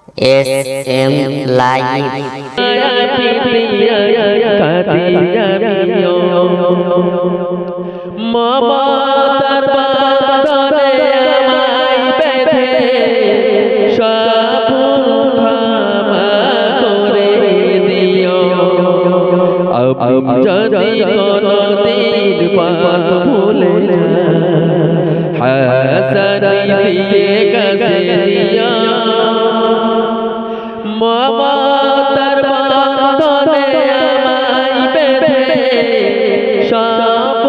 SM Live মমতার বাঁধনে আমায় বেঁধে সব ক্ষমা করে দিও। যদি কোনদিন পথ ভুলে হাসানি দিয়ে কাছে দিও। মমতার বাঁধনে আমায় বেঁধে সব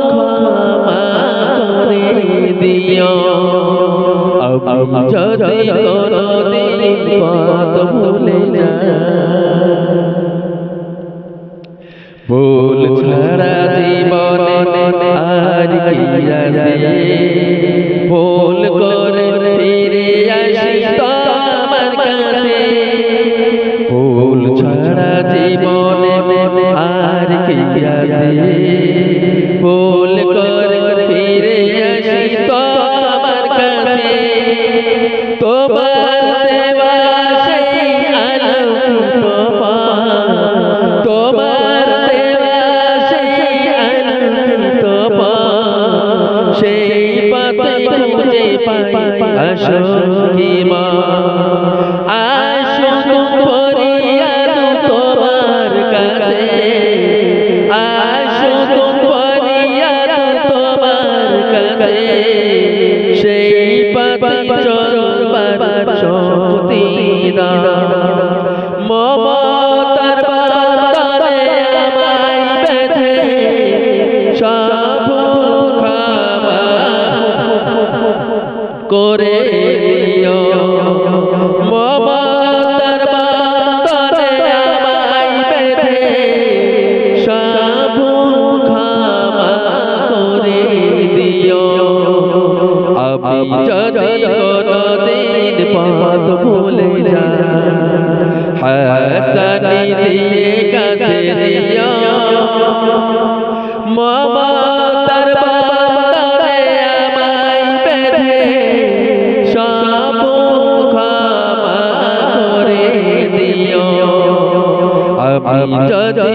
ক্ষমা করে দিও। যদি কোনদিন পথ ভুলে ভুল ছাড়া জীবনে আর কি আছে, ভুল করে ফিরে আসি তোমার কাছে। ভুল ছাড়া জীবনে আর কি আছে, ভুল করে ফিরে আসি তোমার কাছে। তোমার দেওয়া সেই আলোকিত পথ, তোমার দেওয়া সেই আলোকিত পথ, সেই পথে খুঁজে পাই আসো কি মা। আসো ফরিয়াদ তোমার কাছে, আসো ফরিয়াদ তোমার কাছে। সেই পথে চলবার শক্তি দাও। মমতার বাঁধনে আমায় বেঁধে সব ক্ষমা করে দিও। মমতার বাঁধনে আমায় বেঁধে সব ক্ষমা করে দিও। আমি যদি কোনদিন পথ ভুলে যাই হাসানি দিয়ে কাছে দিও। মমতার বাঁধনে আমায় বেঁধে সব ক্ষমা করে দিও। আমি যদি